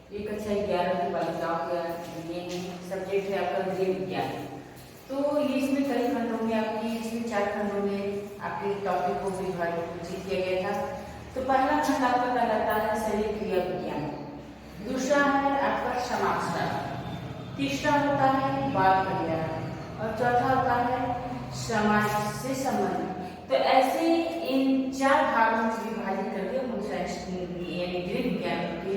एक अच्छा 11वीं की बालिकाओं का ये सब्जेक्ट है आपका गृह विज्ञान। तो ये इसमें कई खंडों में आपकी इसमें 4 खंडों में आपके टॉपिक को विभाजित किया गया था। तो पहला खंड आपका कहलाता है शरीर क्रिया विज्ञान, दूसरा है आपका समाजशास्त्र, तीसरा होता है बाल कल्याण और चौथा होता है समाज से संबंध। तो ऐसे इन 4 भागों में विभाजित करके यानी गृह विज्ञान के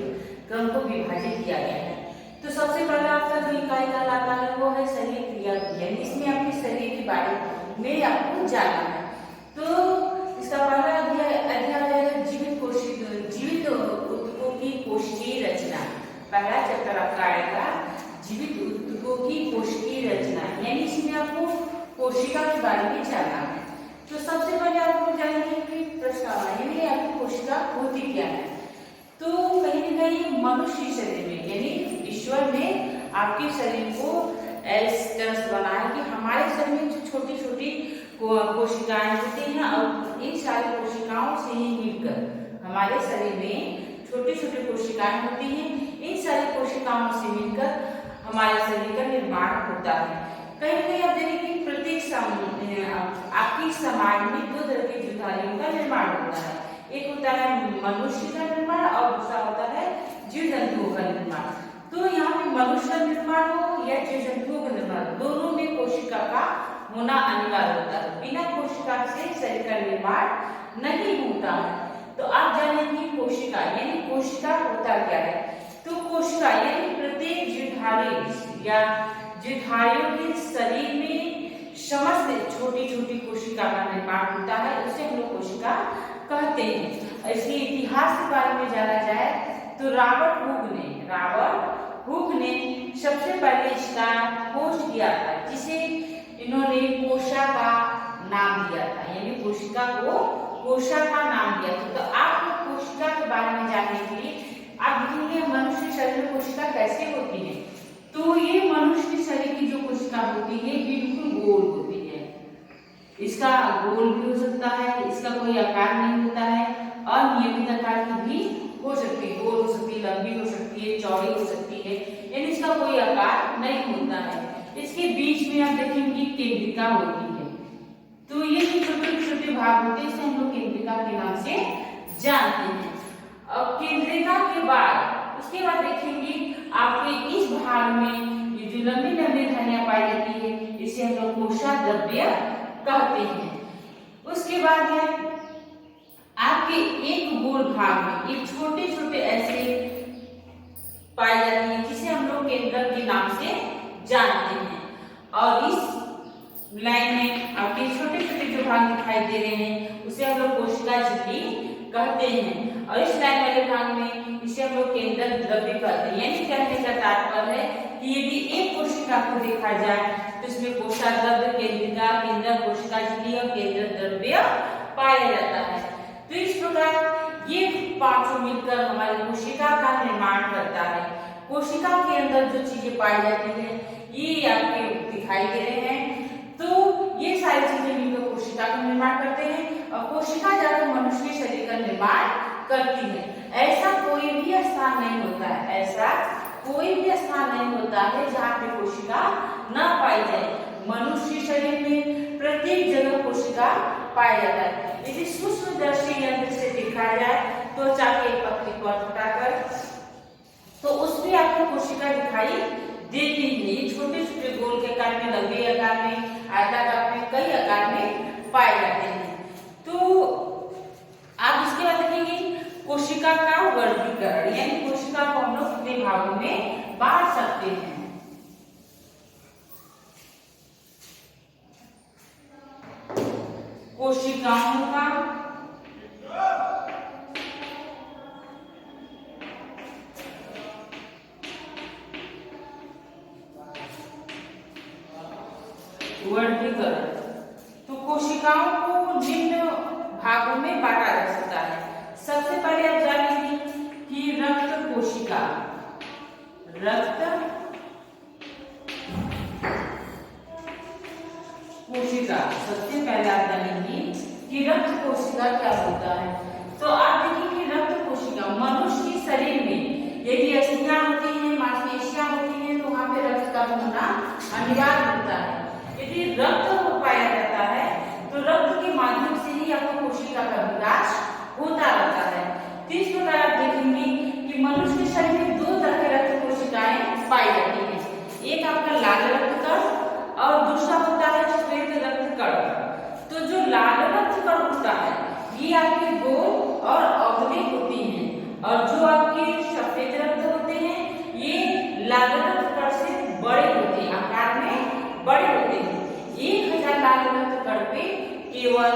क्रम को विभाजित किया गया है। तो सबसे पहला आपका जो इकाई कहलाता है वो है शरीर क्रिया विज्ञान। इसमें आपके शरीर के बारे में आपको जानना है। तो इसका पहला अध्याय है जीवित ऊतकों की कोशिकीय रचना। पहला चैप्टर आपका आएगा जीवित ऊतकों की कोशिकीय रचना, यानी इसमें आपको कोशिका के बारे में जानना है। तो सबसे पहले आपको जानेंगे कि प्रस्तावना यानी आपकी कोशिका होती क्या है। तो कहीं न कहीं मनुष्य शरीर में यानी ईश्वर ने आपके शरीर को इस तरह से बनाया कि हमारे शरीर में जो छोटी छोटी कोशिकाएं होती हैं और इन सारी कोशिकाओं से ही मिलकर हमारे शरीर में छोटी छोटी कोशिकाएं होती हैं। इन सारी कोशिकाओं से मिलकर हमारे शरीर का निर्माण होता है। कहीं न कहीं आप देखेंगे प्रत्येक आपकी समाज में 2 तरह के जीवधारियों का निर्माण होता है। एक होता है मनुष्य का निर्माण और दूसरा होता है जीव जंतुओं का निर्माण। तो यहाँ पे मनुष्य का निर्माण हो या जीव जंतुओं का निर्माण, दोनों में कोशिका का होना अनिवार्य होता है। बिना कोशिका से शरीर का निर्माण नहीं होता है। तो आप जानेंगे कोशिका यानी कोशिका होता क्या है। तो कोशिका यानी प्रत्येक जीवधारी या जीवधारियों के शरीर में समस्त छोटी छोटी कोशिका का निर्माण होता है, उसे हम लोग कोशिका कहते हैं। इसके इतिहास के बारे में जाना जाए तो रॉबर्ट हुक ने सबसे पहले इसका खोज किया था, जिसे इन्होंने कोशा का नाम दिया था, यानी कोशिका को कोशा का नाम दिया था। तो आप लोग कोशिका के बारे में जानने के लिए आप देखेंगे मनुष्य शरीर में कोशिका कैसे होती है। तो ये मनुष्य शरीर की जो कोशिका होती है बिल्कुल गोल होती है। इसका गोल भी हो सकता है, इसका कोई आकार नहीं होता है, अनियमित आकार की भी हो सकती है, गोल हो सकती है, लंबी हो सकती है, चौड़ी हो सकती है, यानी इसका कोई आकार नहीं होता है। इसके बीच में आप देखेंगे केंद्रिका होती है। तो ये जो छोटे छोटे भाग होते हैं इसे हम लोग केंद्रिका के नाम से जानते हैं। अब केंद्रिका के बाद उसके बाद देखेंगे आपके इस भाग में ये जो लंबी लंबी धारियां पाई जाती है इसे हम लोग कोशाद्रव्य कहते हैं। उसके बाद है आपके एक गोल भाग में ये छोटे छोटे ऐसे पाई जाती है जिसे हम लोग केंद्रक के नाम से जानते हैं। और इस लाइन में आपके छोटे छोटे जो भाग दिखाई दे रहे हैं उसे हम लोग कोशिका झिल्ली कहते हैं। और इस लाइन वाले भाग में इसे हम लोग केंद्रक द्रव्य कहते हैं। यानी कहने का तात्पर्य है कि यदि एक कोशिका को देखा जाए तो इसमें कोशाद्रव्य, केंद्रिका, केंद्रक, कोशिका झिल्ली और केंद्रक द्रव्य पाया जाता है। तो इस प्रकार ये 5 मिलकर हमारी कोशिका का निर्माण करता है। कोशिका के अंदर जो चीजें पाई जाती है ये आपके दिखाई दे रहे हैं। तो ये सारी चीजें मिलकर कोशिका का निर्माण करते हैं और कोशिका जाकर मनुष्य के शरीर का निर्माण करती है। ऐसा कोई भी स्थान नहीं होता है, ऐसा कोई भी स्थान नहीं होता है जहाँ पे कोशिका न पाई जाए। मनुष्य शरीर में प्रत्येक जगह कोशिका पाया जाता है। यदि सूक्ष्मदर्शी यंत्र से देखा जाए त्वचा के पत्ती को हटाकर तो उसमें आपको कोशिका दिखाई देती है। ये छोटे छोटे गोल के आकार में, लंबे आकार में, आयताकार में, कई आकार में पाए जाते हैं। तो आप इसके बाद देखेंगे कोशिका का वर्गीकरण, यानी कोशिका को हम लोग कितने भागों में बांट सकते हैं। कोशिकाओं का वर्गीकरण। तो कोशिकाओं को निम्न भागों में बांटा जा सकता है। सबसे पहले आप जानेंगे कि रक्त कोशिका, सबसे पहले आप जानेंगे कि रक्त कोशिका क्या होता है। तो आप देखिए कि रक्त कोशिका मनुष्य के शरीर में यदि अस्थियां का होना अनिवार्य होता है। यदि रक्त पाया जाता है तो रक्त के माध्यम से ही आपको कोशिका का विकास होता रहता है। तो इस प्रकार आप देखेंगे कि मनुष्य के शरीर में दो तरह के रक्त कोशिकाएं पाई जाती है। एक आपका लाल रक्त कण और दूसरा होता है श्वेत रक्त कण। तो जो लाल रक्त कण होता है ये आपके गोल और अवले होती हैं, और जो आपके सफेद रक्त होते हैं ये लाल रक्त कण से बड़े होते हैं, आकार में बड़े होते हैं। 1000 लाल रक्त कण पे केवल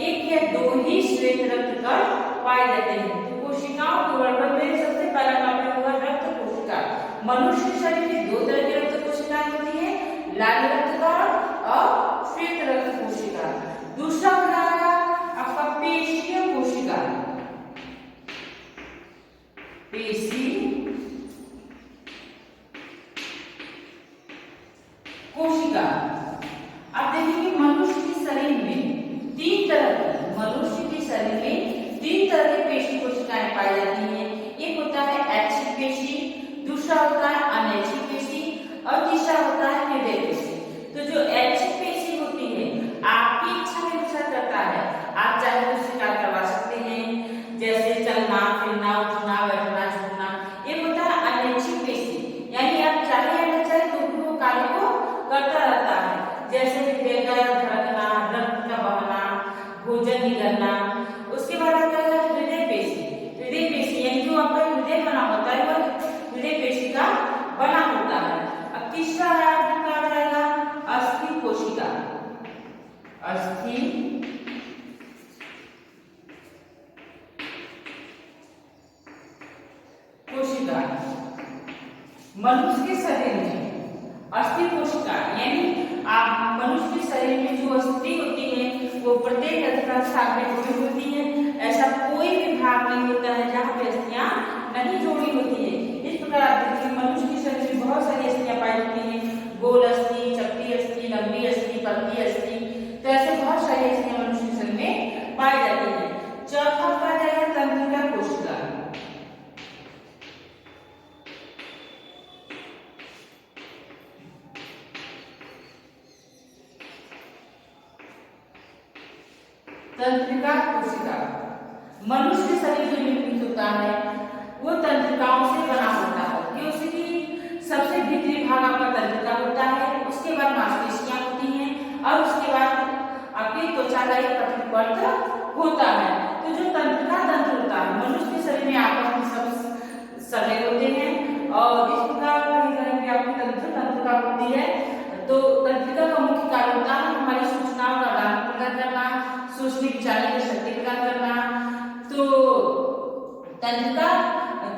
1 या 2 ही श्वेत रक्त कण पाए जाते हैं। तो कोशिकाओं के वर्णन में सबसे पहला टॉपिक होगा रक्त कोशिका। मनुष्य के शरीर में दो तरह की रक्त कोशिकाएं होती है, लाल रक्त कण और श्वेत रक्त कोशिका। दूसरा होगा आपका पेशीय कोशिका। पेशी कोशिका आप देखेंगे मनुष्य के शरीर में तीन तरह की पेशी कोशिकाएं पाई जाती हैं। एक होता है ऐच्छिक पेशी, दूसरा होता है अनैच्छिक पेशी और तीसरा होता है हृदय पेशी। तो जो ऐच्छिक पेशी होती है आपकी इच्छा के अनुसार करता है, आप चाहे उससे कार्य करवा सकते हैं, जैसे चलना फिरना उठना बैठना झुकना। एक होता है अनैच्छिक पेशी, यानी आप चाहे या न चाहे तो भी वो कार्य को करता रहता है, जैसे हृदय का धड़कना, रक्त का बहना, भोजन निगलना। उसके बाद आता है हृदय पेशी। हृदय पेशी यानी जो आपका हृदय बना होता है वह हृदय पेशी का बना होता है। अब तीसरा आपका आ जाएगा अस्थि कोशिका। अस्थि कोशिका मनुष्य के शरीर में अस्थि कोशिका यानी आप मनुष्य के शरीर में जो अस्थि होती है वो प्रत्येक भाग में जुड़ी होती है। ऐसा कोई भी भाग नहीं होता है जहाँ पे अस्थियां नहीं जुड़ी होती है। इस प्रकार आप देखिए मनुष्य के शरीर में बहुत सारी अस्थियां पाई जाती हैं, गोल अस्थि, चपटी अस्थि, लंबी अस्थि, पतली अस्थि। तो ऐसे बहुत सारी अस्थियां मनुष्य के शरीर में पाई जाती है। चौथा आ जाएगा तंत्रिका कोशिका। तंत्रिका कोशिका मनुष्य के शरीर जो निर्मित होता है वो तंत्रिकाओं से बना होता है। ये उसकी सबसे भीतरी भाग आपका तंत्रिका होता है, उसके बाद मांसपेशियां होती हैं और उसके बाद आपकी त्वचा का एक पतली परत होता है। तो जो तंत्रिका तंत्र होता है मनुष्य के शरीर में आपस में सब सगे होते हैं और इस प्रकार की आपकी तंत्रिका होती है। तो तंत्रिका का मुख्य कार्य होता है हमारी सूचनाओं का आदान प्रदान करना, सोचने विचारने की शक्ति प्रदान करना। तो तंत्रिका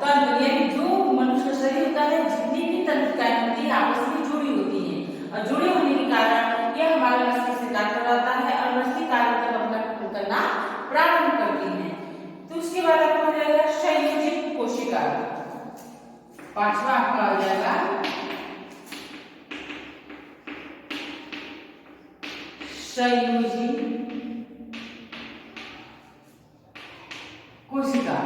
तंत्र यानी जो मनुष्य का शरीर होता है जितनी भी तंत्रिकाएं होती है आपस में जुड़ी होती हैं और जुड़े होने के कारण यह हमारे मस्तिष्क से कार्य कराता है और मस्तिष्क कार्य करना प्रारंभ करती है। तो उसके बाद आपका हो जाएगा संयोजित कोशिका। पांचवा आपका हो जाएगा संयोजित कोशिका।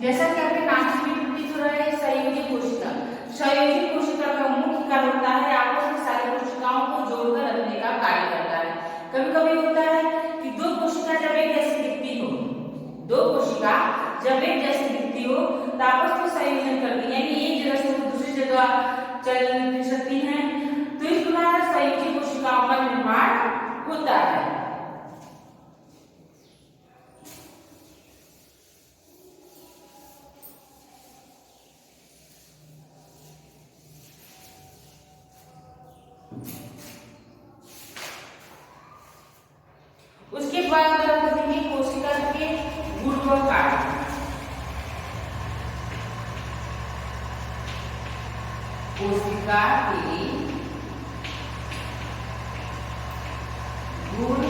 जैसा कि आपके नाम से भी प्रतीत हो रहा है संयोजी कोशिका। संयोजी कोशिका का मुख्य कार्य होता है आपस में सारी कोशिकाओं को जोड़कर रखने का कार्य करता है। कभी कभी होता है कि दो कोशिका जब एक जैसी दिखती हो तो आपस में संयोजन करती है, यानी एक जगह से दूसरी जगह चल सकती हैं। तो इस प्रकार संयोजी कोशिकाओं का निर्माण होता है। उसके बाद देखेंगे कोशिका के गुणवकार। कोशिका के गुण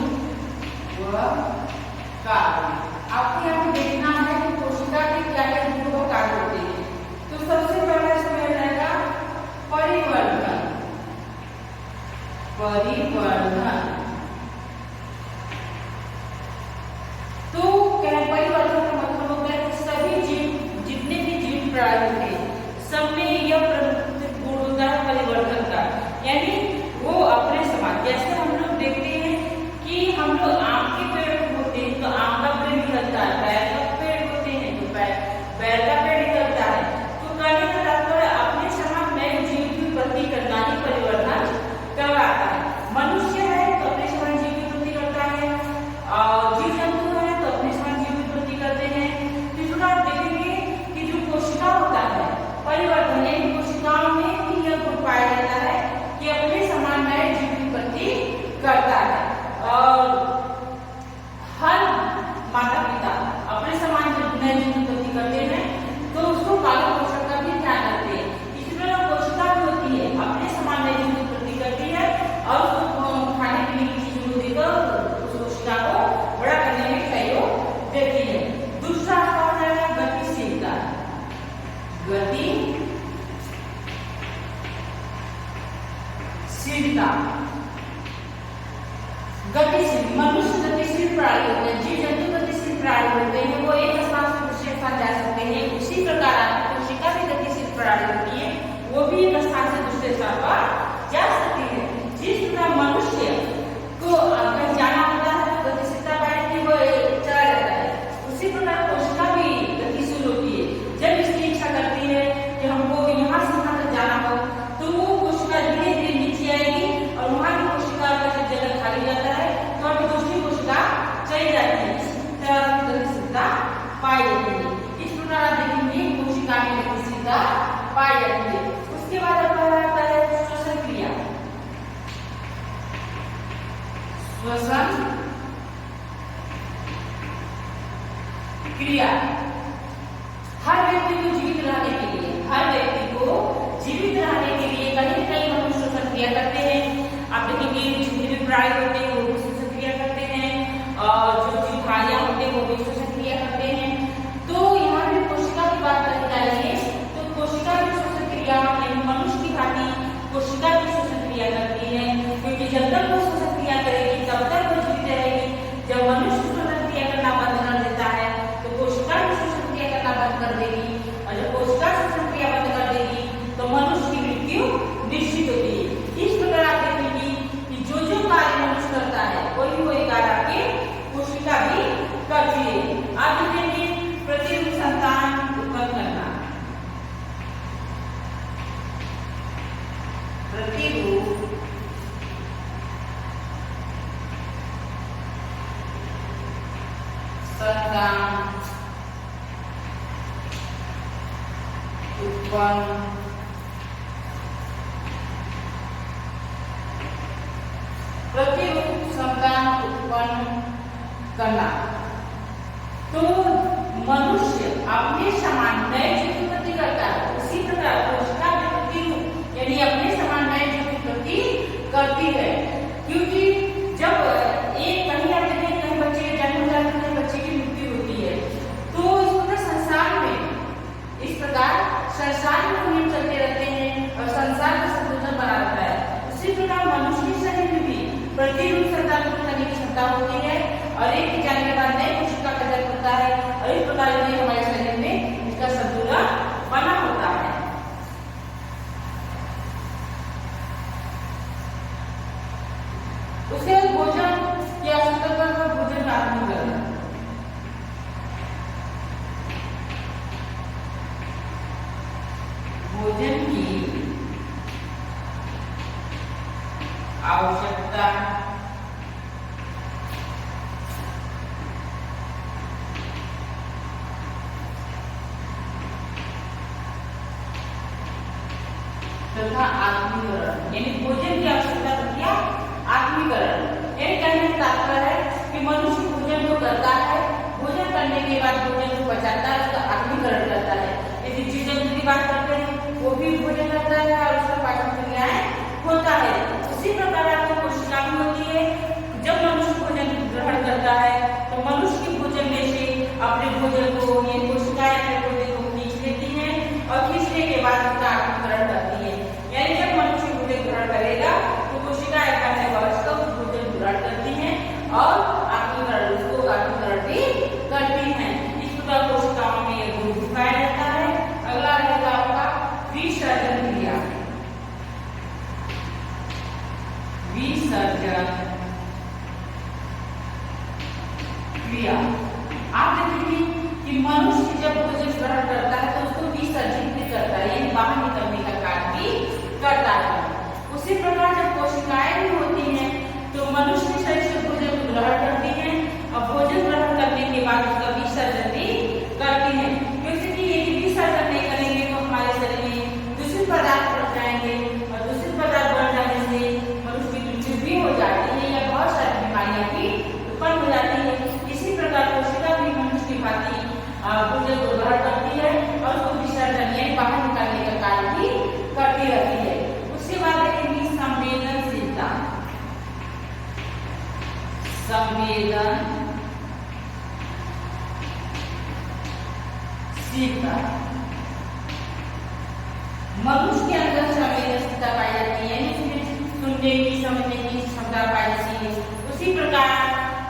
व कार्य आपको यहाँ पे देखना है कि कोशिका के क्या क्या गुण व कार्य होते हैं। तो सबसे पहला इसमें आ जाएगा परिवर्धन। परिवर्धन तो क्या परिवर्तन का मतलब होता है कि सभी जीव जितने भी जीव प्राणी थे सब में यह प्रमुख गुण होता है परिवर्तन का। यानी वो अपने समाज, जैसे हम लोग देखते हैं कि हम लोग आम के पेड़ होते हैं तो आम का पेड़ निकलता है, बैर का पेड़ होते हैं तो बैर का पेड़ निकलता है। तो कहने का तात्पर्य अपने समाज में जीव की उत्पत्ति करना ही परिवर्तन करवाता है। मनुष्य है तो अपने समाज जीव की उत्पत्ति करता है, और जीव जंतु है तो अपने समाज जीव की उत्पत्ति करते हैं। तीसरा आप देखेंगे कि जो कोशिका होता है परिवर्तन, यानी कोशिकाओं में भी यह गुण पाया जाता है कि अपने समान नए जीव की उत्पत्ति करता है। और हर माता पिता अपने समान नए जीव की उत्पत्ति करते हैं तो उसको पालन पोषण का भी ध्यान रखते हैं। इसी प्रकार कोशिका भी होती है, अपने समान नए जीव की उत्पत्ति करती है और उसको खाने पीने की चीजों को देकर उस कोशिका को बड़ा करने में सहयोग देती है। दूसरा होता है गतिशीलता। गतिशील मनुष्य गतिशील प्राणी होते हैं, जीव जंतु गतिशील प्राणी होते हैं, वो एक स्थान से दूसरे स्थान जा सकते हैं। उसी प्रकार आपकी कोशिका भी गतिशील प्राणी होती है, वो भी एक स्थान से दूसरे स्थान पर जा सकती है। जिस प्रकार मनुष्य को अगर जाना होता है तो गतिशीलता पाने के वो चला जाता है, उसी प्रकार कोशिका भी गतिशील होती है। जब इसकी इच्छा करती है कि हमको यहाँ से वहाँ तक जाना हो तो वो कोशिका धीरे धीरे नीचे आएगी और वहाँ की कोशिका का जब जगह खाली जाता है तो अभी दूसरी कोशिका चली जाती है। इस तरह की गतिशीलता पाई जाती है। इस प्रकार आप देखेंगे कोशिका में गतिशीलता पाई जाती है। उसके बाद आता है श्वसन क्रिया। श्वसन क्रिया हर व्यक्ति को जीवित रहने के लिए, हर व्यक्ति को जीवित रहने के लिए कहीं न कहीं हम श्वसन क्रिया करते हैं। आप देखेंगे जितने भी प्राणी होते हैं वो भी श्वसन क्रिया करते हैं, और जो जीवधारियां होते हैं वो भी श्वसन क्रिया करते हैं। तो यहाँ पे कोशिका की बात करने जाएंगे तो कोशिका की श्वसन क्रिया यानी मनुष्य की भांति कोशिका की श्वसन क्रिया करती है, क्योंकि जब तक वो श्वसन क्रिया करेगी तब तक वो जीवित रहेगी। जब मनुष्य श्वसन क्रिया करना बंद कर देता है तो कोशिका भी श्वसन क्रिया करना बंद कर देगी, और जब कोशिका श्वसन क्रिया बंद कर देगी तो मनुष्य की मृत्यु निश्चित होती है। इस प्रकार आप देखेंगे कि जो जो कार्य मनुष्य करता है वही कार्य आपके कोशिका भी करती है। आप देखेंगे प्रतिरूप संतान उत्पन्न करना। प्रतिरूप संतान उत्पन्न प्रतिरूप संतान उत्पन्न करना। तो मनुष्य अपने समान नए जीव की उत्पत्ति करता है, उसी प्रकार कोशिका भी प्रतिरूप यानी अपने समान नए जीव की उत्पत्ति करती है। क्योंकि जब एक कहीं आप देखें कहीं बच्चे जन्म हो जाते हैं, बच्चे की मृत्यु होती है, तो इस प्रकार संसार में इस प्रकार संसार में नियम चलते रहते हैं और संसार का संतुलन बना रहता है। उसी प्रकार मनुष्य के शरीर में भी प्रतिरूप संतान उत्पन्न करने की क्षमता होती है, और एक ही जाने के बाद नए कोशिका का जन्म होता है, और इस प्रकार हमारे शरीर में इसका संतुलन बना होता है। उसके बाद भोजन की आवश्यकता पर भोजन प्राथमिक करना। भोजन की आवश्यकता तथा आत्मीकरण, यानी भोजन की आवश्यकता तथा आत्मीकरण। यानी कहने का तात्पर्य है कि मनुष्य भोजन को करता है, भोजन करने के बाद भोजन को पचाता है, उसका आत्मीकरण करता है। यदि जीव जंतु की बात करते हैं वो भी भोजन करता है और उसका पाचन क्रियाएं होता है। उसी प्रकार आपकी कोशिका भी होती है। जब मनुष्य भोजन ग्रहण करता है तो मनुष्य के भोजन में से अपने भोजन को ये कोशिकाएं अपने भोजन को खींच लेती हैं, और खींचने के बाद उसका आत्मीकरण करती है। यानी जब मनुष्य भोजन ग्रहण करेगा तो कोशिकाएं अपने वर्ष का भोजन ग्रहण करती हैं और आत्मीकरण उसको आत्मीकरण भी करती हैं। इस प्रकार कोशिकाओं में यह गुण पाया जाता है। अगला रहेगा आपका विसर्जन क्रिया। संवेदनशीलता। मनुष्य के अंदर संवेदनशीलता पाई जाती है, इसमें सुनने की समझने की क्षमता पाई जाती है। उसी प्रकार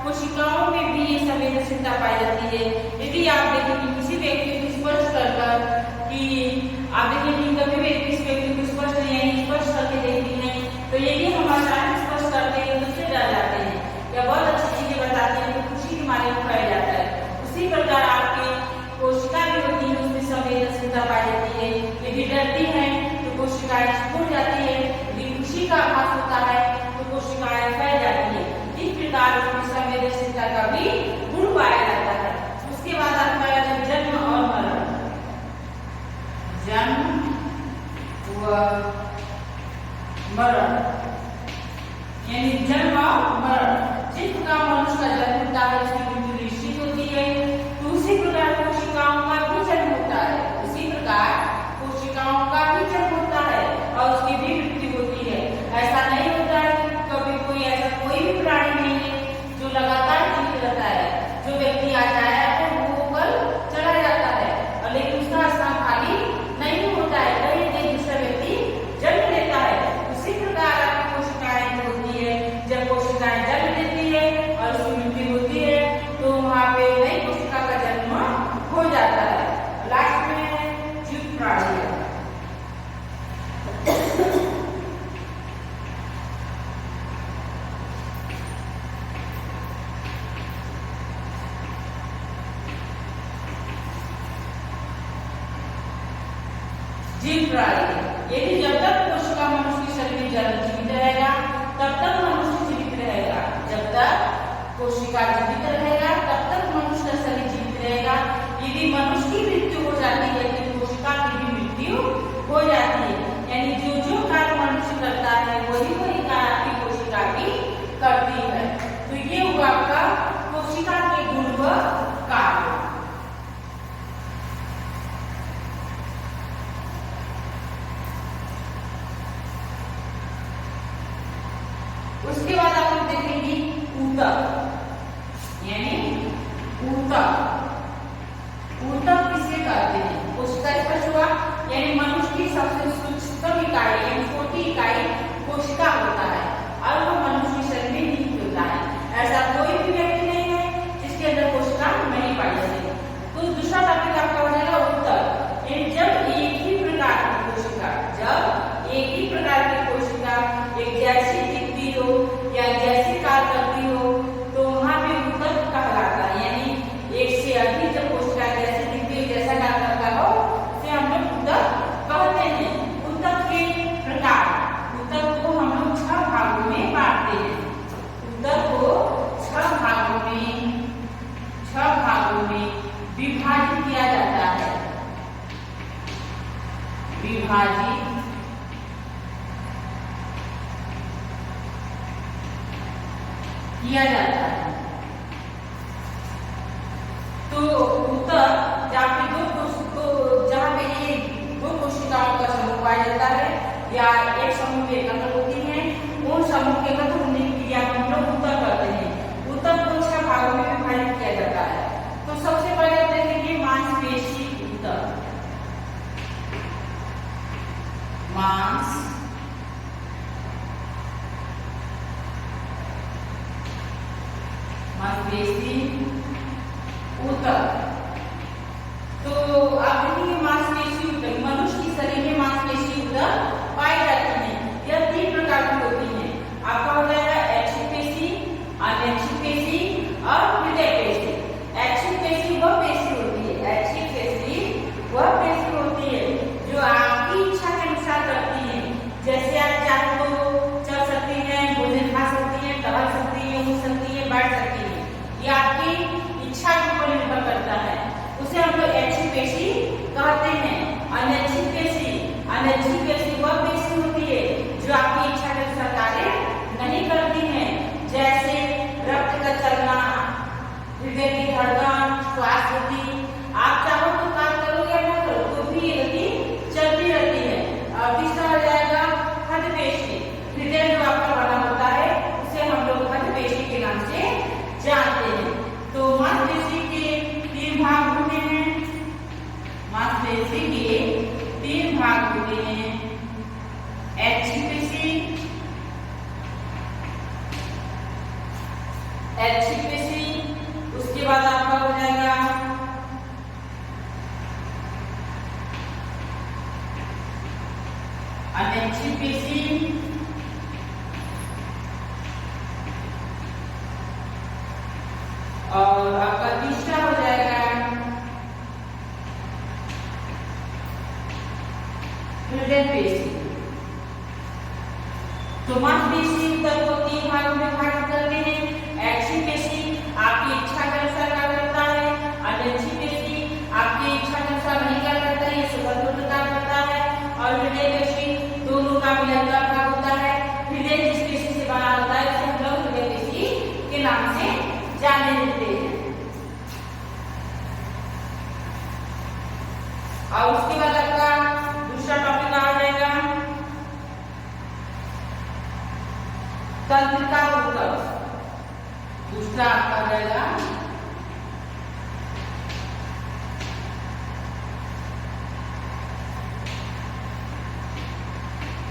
कोशिकाओं में भी ये संवेदनशीलता पाई जाती है। यदि आप देखेंगे किसी व्यक्ति को स्पर्श कर कि आप देखेंगे कभी भी किसी व्यक्ति को स्पर्श करके देखती हैं तो यदि हम अचानक स्पर्श करते हैं तो उससे डर जाते हैं या बहुत अच्छी चीजें बताते हैं तो खुशी के मारे में फैल जाता है। उसी प्रकार आपके कोशिका भी होती है, उसमें संवेदनशीलता पाई जाती है। यदि डरती है तो कोशिकाएं फूट जाती है, यदि खुशी का आभास होता है तो कोशिकाएं फैल जाती है। इस प्रकार उसमें संवेदनशीलता का भी गुण पाया जाता है। उसके बाद आता है जन्म और मरण। जन्म व मरण यानी जन्म और मरण। जिस प्रकार मनुष्य का जन्म होता है उसकी मृत्यु निश्चित होती है, तो उसी प्रकार कोशिकाओं का भी जन्म होता है। उसी प्रकार कोशिकाओं का भी जन्म होता है और उसकी भी मृत्यु होती है। ऐसा नहीं होता है कभी कोई ऐसा कोई भी प्राणी नहीं है जो लगातार जीवित रहता है। जो व्यक्ति आज आया है वो कल चला जाता है और लेकिन उसका स्थान खाली नहीं होता है, कहीं एक दूसरा व्यक्ति जन्म लेता है। उसी प्रकार आपकी कोशिकाएं होती है, जब कोशिकाएं जन्म लेती है और उसकी मृत्यु होती है तो वहां पे नई कोशिका का जन्म हो जाता है। लास्ट में जीव प्राणी जीव प्राणी यदि जब तक कोशिका मनुष्य के शरीर में जीवित रहेगा तब तक मनुष्य जीवित रहेगा। जब तक कोशिका जीवित रहेगा तब तक मनुष्य का शरीर जीवित रहेगा। यदि मनुष्य की मृत्यु हो जाती है तो कोशिका की भी मृत्यु हो जाती है। यानी जो जो कार्य मनुष्य करता है वही वही कार्य आपकी कोशिका भी करती है। तो ये हुआ आपका कोशिका के गुण व कार्य। उसके बाद आप लोग देखेंगे ऊतक यानी ऊतक। ऊतक किसे कहते हैं? कोशिका स्पर्श हुआ यानी मनुष्य की सबसे सूक्ष्म इकाई यानी छोटी इकाई कोशिका होता है और वो मनुष्य के शरीर में निहित होता है। ऐसा कोई भी व्यक्ति नहीं है जिसके अंदर कोशिका नहीं पाई जाती। तो दूसरा टॉपिक आपका हो जाएगा ऊतक। जब एक ही प्रकार की कोशिका एक जैसी दिखती हो या जैसी कार्य करती हो तो वहां पे ऊतक कहलाता है। यानी एक से अधिक जब कोशिका जैसी दिखती हो जैसा कार्य करता हो उसे हम लोग ऊतक कहते हैं। ऊतक के प्रकार, ऊतक को हम लोग 6 भागों में बांटते हैं। ऊतक को 6 भागों में विभाजित किया जाता है। विभाजित किया जाता है। तो ऊतक जहाँ पे ये 2 कोशिकाओं का समूह पाया जाता है या एक समूह में एकत्र होती है, उन समूह के एकत्र होने की क्रिया को हम लोग ऊतक करते हैं। ऊतक को 6 भागों में विभाजित किया जाता है। तो सबसे पहले आप देखेंगे मांसपेशी ऊतक। मांसपेशी ऊतक। तो आप देखेंगे मांसपेशी ऊतक मनुष्य के शरीर में मांसपेशी ऊतक पाई जाती है। यह 3 प्रकार की होती है। आपका हो जाएगा ऐच्छिक पेशी, अनैच्छिक पेशी और हृदय पेशी। ऐच्छिक पेशी वह पेशी होती है जो आपकी इच्छा के अनुसार करती है। जैसे आप चाहे तो चल सकती हैं, भोजन खा सकती हैं, टहल सकती हैं, उठ सकती हैं, बैठ सकती हैं। ये आपकी इच्छा के ऊपर निर्भर करता है। उसे हम लोग ऐच्छिक पेशी कहते हैं। अनैच्छिक पेशी वह पेशी होती है जो आपकी इच्छा के अनुसार कार्य नहीं करती है। जैसे रक्त का चलना, हृदय की धड़कन, श्वास गति। आप चाहो तो काम करोगे या ना करो तो भी ये गति चलती रहती है। और तीसरा हो जाएगा हृदय पेशी। हृदय जो आपका बना होता है उसे हम लोग हृदय पेशी के नाम से होते हैं HCPC, उसके बाद आपका हो जाएगा HCPC, और आपका तीसरा हो जाएगा हृदय पेशी। तो मांसपेशी उत्तर को 3 भागों में विभाजित करते हैं। HCPC आपकी इच्छा के अनुसार कार्य करता है, HCPC आपकी इच्छा के अनुसार नहीं कार्य करता है, ये स्वतंत्र कार्य करता है, और हृदय पेशी दोनों का मिलकर भाग होता है। हृदय जिस पेशी से बना होता है उसे हम लोग हृदय पेशी के नाम से जाने देते हैं। और उसके बाद आपका दूसरा टॉपिक आ जाएगा तंत्रिका ऊतक। दूसरा आपका आ जाएगा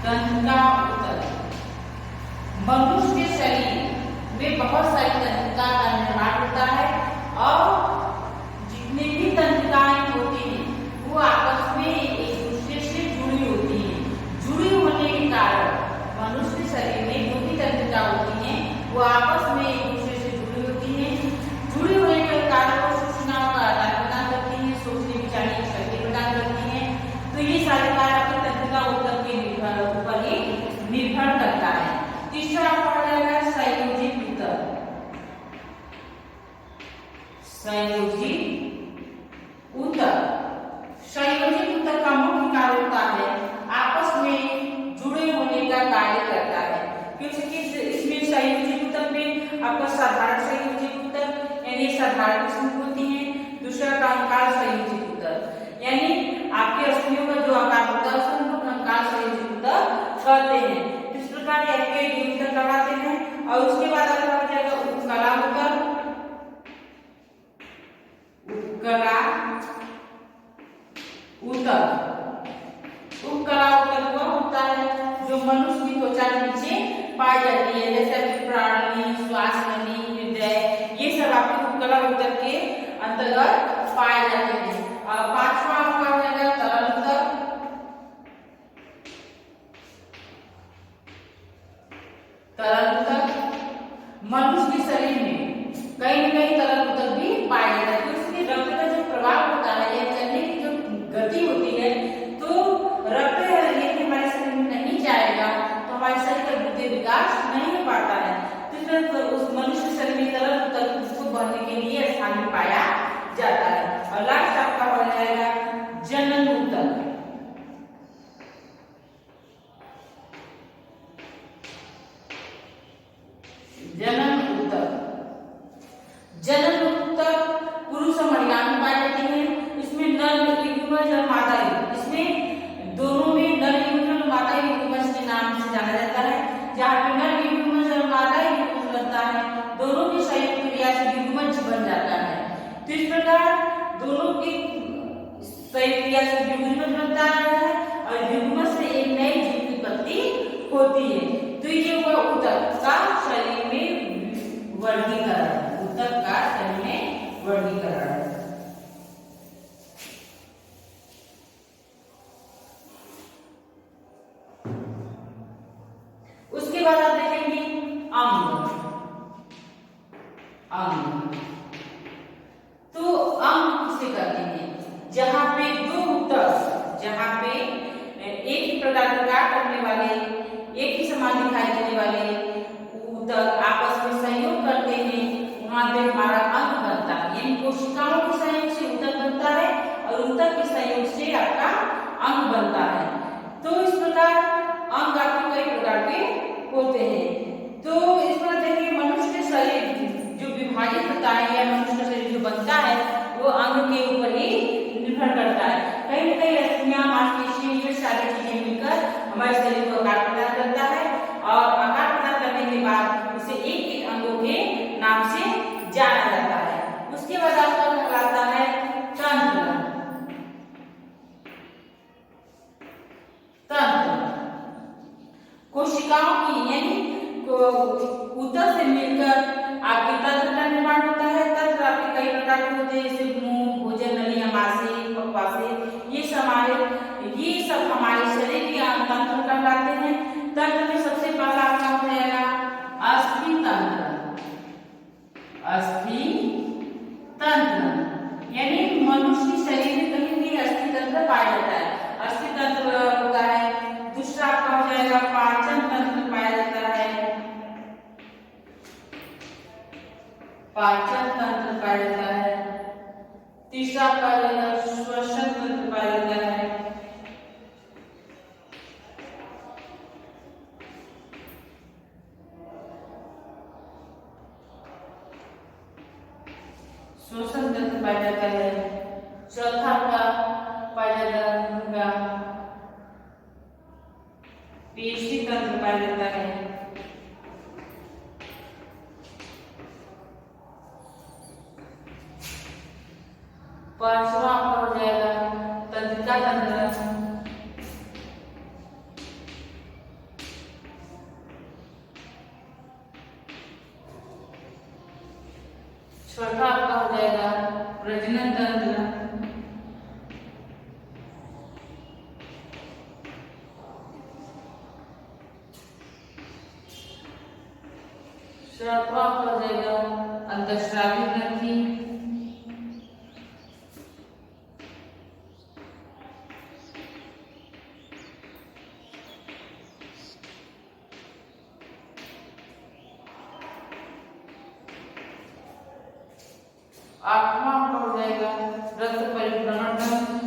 तंत्रिका ऊतक। मनुष्य के शरीर में बहुत सारी तंत्रिका का निर्माण होता है, और जितनी भी तंत्रिकाएं होती हैं वो आपस में एक दूसरे से जुड़ी होती हैं। जुड़ी होने के कारण मनुष्य के शरीर में जो भी तंत्रिका होती हैं वो आपस में एक दूसरे से जुड़ी होती हैं। जुड़ी होने के कारण वो सूचनाओं का आदान प्रदान करती हैं, सोचने विचारने की शक्ति प्रदान करती हैं। तो ये सारे कार्य आपकी तंत्रिका ऊतक के ऊपर ही निर्भर करता है। तीसरा आपका हो जाएगा संयोजी ऊतक। संयोजी ऊतक, संयोजी ऊतक का मुख्य कार्य होता है आपस में जुड़े होने का कार्य करता है, क्योंकि इसमें संयोजी ऊतक में आपका साधारण संयोजी ऊतक यानी साधारण किस्म होती है, दूसरा कंकाल संयोजी ऊतक यानी आपके अस्थियों का जो आकार होता है उसे हम लोग कंकाल संयोजी ऊतक कहते हैं। इस प्रकार आपके ऊतक कहलाते हैं। और उसके बाद आपका हो जाएगा उपकला ऊतक। उपकला ऊतक, उपकला ऊतक वह होता है जो मनुष्य की त्वचा के नीचे पाई जाती है, जैसे आपकी प्राणी, श्वास नली, हृदय, ये सब आपके उपकला ऊतक के अंतर्गत पाए जाते हैं। और पांचवा आपका हो जाएगा तरल ऊतक। तरल ऊतक, मनुष्य के शरीर में कहीं न कहीं तरल ऊतक भी पाया जाता है, तो इसमें रक्त का जो प्रवाह होता है या चलने की जो गति होती है, तो रक्त यदि हमारे शरीर में नहीं जाएगा तो हमारे शरीर का बुद्धि विकास नहीं हो पाता है। तो उस मनुष्य शरीर में तरल ऊतक उसको बढ़ने के लिए स्थान में पाया जाता है। और लास्ट आपका हो जाएगा जनन ऊतक। जनन ऊतक, जनन ऊतक पुरुष और महिला में पाई जाती है। इसमें नर युग्मज और मादा युग्मज, इसमें दोनों में नर युग्मज और मादा युग्मज के नाम से जाना जाता है। जहाँ पे नर युग्मज और मादा युग्मज बनता है, दोनों की संयुक्त क्रिया से युग्मज बन जाता है। तो इस प्रकार दोनों की संयुक्त क्रिया से युग्मज बनता है और युग्मज से एक नई जीव की उत्पत्ति होती है। तो ये हुआ ऊतक का शरीर में वर्गीकरण, ऊतक का शरीर में वर्गीकरण। उसके बाद आप देखेंगे अंग। अंग तो अंग किसे कहते हैं? जहां पे दो ऊतक, जहां पे एक ही प्रकार का कार्य करने वाले, एक ही समान दिखाई देने वाले ऊतक आपस में सहयोग करते हैं, वहां पे हमारा अंग बनता है। यानी कोशिकाओं के सहयोग से ऊतक बनता है और ऊतक के सहयोग से आपका अंग बनता है। तो इस प्रकार अंग आपके कई प्रकार के होते हैं। तो इस पर देखिए मनुष्य के शरीर जो विभाजित होता है या मनुष्य का शरीर जो बनता है वो अंग के ऊपर ही निर्भर करता है। कहीं न कहीं अस्थियां, मांसपेशियां, ये सारी चीजें मिलकर हमारे शरीर को आकार प्रदान करता है और आकार प्रदान करने के बाद उसे एक एक अंगों के नाम से जाना जाता है। उसके बाद आपका कहलाता है तंत्र। ऊतक से मिलकर आपके तंत्र का निर्माण होता है। तंत्र आपके कई प्रकार के होते हैं, जैसे मुंह, भोजन नली, आमाशय, पक्वाशय, ये सब हमारे शरीर के तंत्र कहलाते हैं। तंत्र में सबसे पहला आपका हो जाएगा अस्थि तंत्र। अस्थि तंत्र यानी मनुष्य के शरीर में कहीं भी अस्थि तंत्र पाया जाता है, अस्थि तंत्र होता है। दूसरा आपका हो जाएगा पाचन तंत्र पाया जाता है, पाचन तंत्र पाया जाता है। तीसरा आपका हो जाएगा श्वसन तंत्र पाया जाता है। श्वसन तंत्र पाया जाता है। चौथा का पाया जाता है पेशी तंत्र पाया जाता है। पांचवा आपका हो जाएगा तंत्रिका तंत्र। छठा आपका हो जाएगा प्रजनन तंत्र। सातवां आपका हो जाएगा अंतःस्रावी ग्रंथि। आठवां आपका हो जाएगा रक्त परिभ्रमण तंत्र।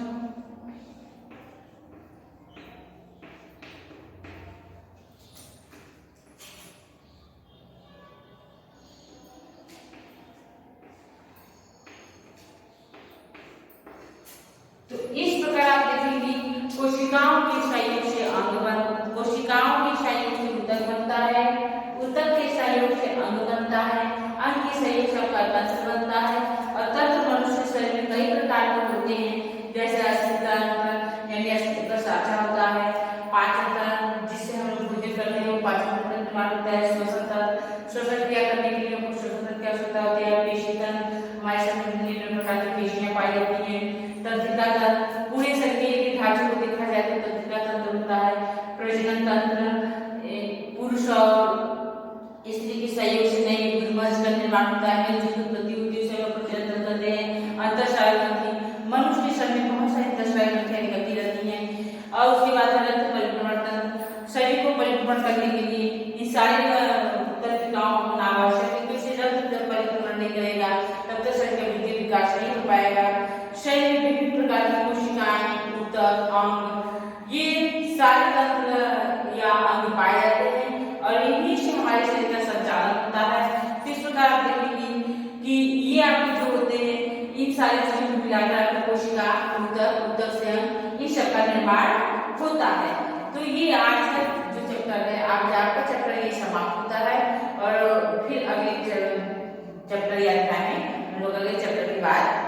तो इस प्रकार आप देखेंगे कोशिकाओं के सहयोग से अंग बनता, कोशिकाओं के सहयोग से ऊतक बनता है, ऊतक के सहयोग से अंग बनता है, अंग के सहयोग से आपका तंत्र बनता है। और तंत्र मनुष्य शरीर में कई प्रकार के होते हैं, जैसे अस्थि तंत्र यानी अस्थि का साचा होता है, पाचन तंत्र जिससे हम लोग भोजन करते हैं वो पाचन तंत्र निर्माण होता है, श्वसन तंत्र श्वसन क्रिया करने के लिए हमको श्वसन तंत्र की आवश्यकता होती है, पेशी तंत्र हमारे शरीर में विभिन्न प्रकार की पेशियां पाई जाती हैं, तंत्रिका तंत्र पूरे शरीर के ढांचे को देखा जाए तो तंत्रिका तंत्र होता है, प्रजनन तंत्र पुरुष और स्त्री के सहयोग से नए भ्रूणज का निर्माण होता है, जो उत्पत्ति होती है उसे प्रजनन तंत्र कहते हैं। अंतःस्रावी ग्रंथि मनुष्य के शरीर में बहुत सारी अंतःस्रावी ग्रंथियां निकलती रहती हैं। और उसके बाद रक्त परिभ्रमण तंत्र शरीर को परिभ्रमण करने के लिए इन सारे तंत्रिकाओं को होना आवश्यक है, क्योंकि रक्त जब परिभ्रमण नहीं करेगा तब तक शरीर का वृद्धि विकास नहीं हो पाएगा। शरीर में विभिन्न प्रकार की कोशिकाएं, ऊतक, अंग ये सारे तंत्र या अंग पाए जाते हैं और इन्हीं से हमारे शरीर का संचालन होता है। इस प्रकार आप देखेंगे कि ये आपके जो होते हैं इन सारी चीजों को मिलाकर आपकी कोशिका, ऊतक, ऊतक से अंग इन सब का निर्माण होता है। तो ये आज का जो चैप्टर है, आज आपका चैप्टर ये समाप्त होता है और फिर अगले चैप्टर या अध्याय में हम लोग अगले चैप्टर के बाद